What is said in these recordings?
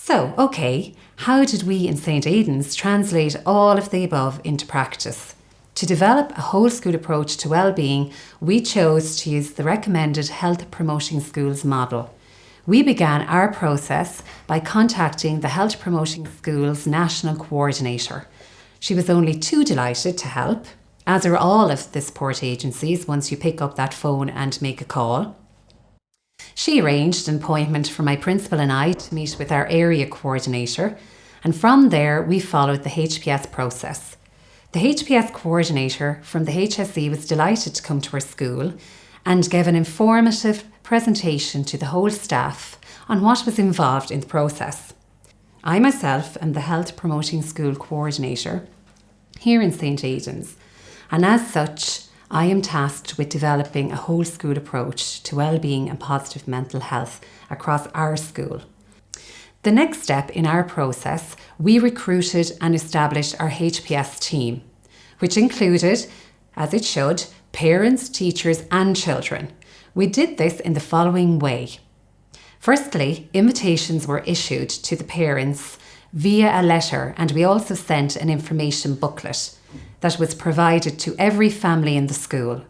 Okay, how did we in St Aidan's translate all of the above into practice? To develop a whole school approach to wellbeing, we chose to use the recommended Health Promoting Schools model. We began our process by contacting the Health Promoting Schools National Coordinator. She was only too delighted to help, as are all of the support agencies once you pick up that phone and make a call. She arranged an appointment for my principal and I to meet with our area coordinator, and from there we followed the HPS process. The HPS coordinator from the HSE was delighted to come to our school and gave an informative presentation to the whole staff on what was involved in the process. I myself am the Health Promoting School Coordinator here in St Aidan's, and as such I am tasked with developing a whole school approach to wellbeing and positive mental health across our school. The next step in our process, we recruited and established our HPS team, which included, as it should, parents, teachers and children. We did this in the following way. Firstly, invitations were issued to the parents via a letter, and we also sent an information booklet that was provided to every family in the school.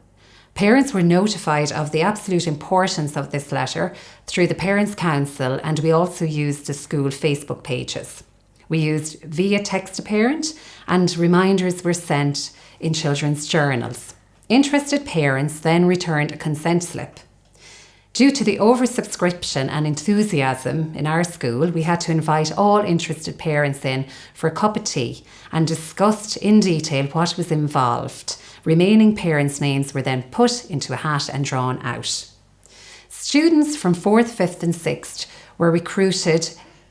Parents were notified of the absolute importance of this letter through the Parents' Council, and we also used the school Facebook pages. We used via text to parent, and reminders were sent in children's journals. Interested parents then returned a consent slip. Due to the oversubscription and enthusiasm in our school, we had to invite all interested parents in for a cup of tea and discussed in detail what was involved. Remaining parents' names were then put into a hat and drawn out. Students from 4th, 5th and 6th were recruited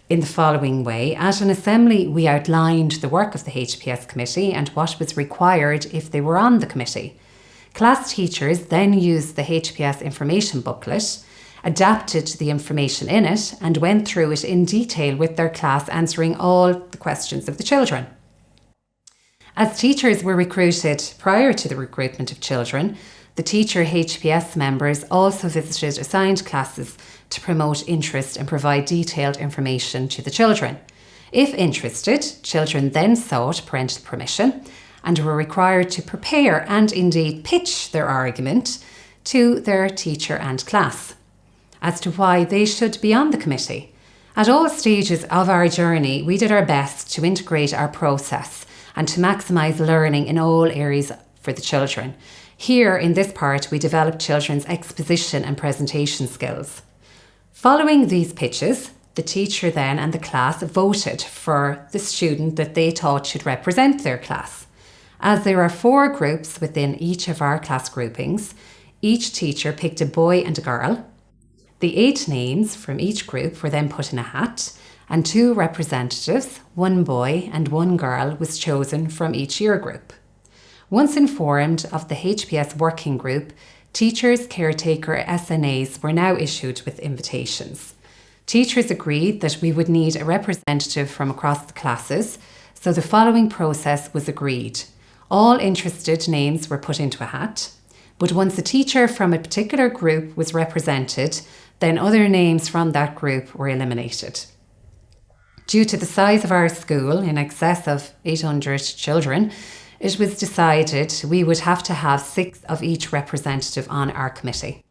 in the following way. At an assembly, we outlined the work of the HPS committee and what was required if they were on the committee. Class teachers then used the HPS information booklet, adapted the information in it and went through it in detail with their class, answering all the questions of the children. As teachers were recruited prior to the recruitment of children, the teacher HPS members also visited assigned classes to promote interest and provide detailed information to the children. If interested, children then sought parental permission and were required to prepare and indeed pitch their argument to their teacher and class as to why they should be on the committee. At all stages of our journey, we did our best to integrate our process and to maximise learning in all areas for the children. Here in this part, we developed children's exposition and presentation skills. Following these pitches, the teacher then and the class voted for the student that they thought should represent their class. As there are 4 groups within each of our class groupings, each teacher picked a boy and a girl. The 8 names from each group were then put in a hat, and 2 representatives, 1 boy and 1 girl, was chosen from each year group. Once informed of the HPS working group, teachers, caretaker, SNAs were now issued with invitations. Teachers agreed that we would need a representative from across the classes, so the following process was agreed. All interested names were put into a hat, but once a teacher from a particular group was represented, then other names from that group were eliminated. Due to the size of our school, in excess of 800 children, it was decided we would have to have 6 of each representative on our committee.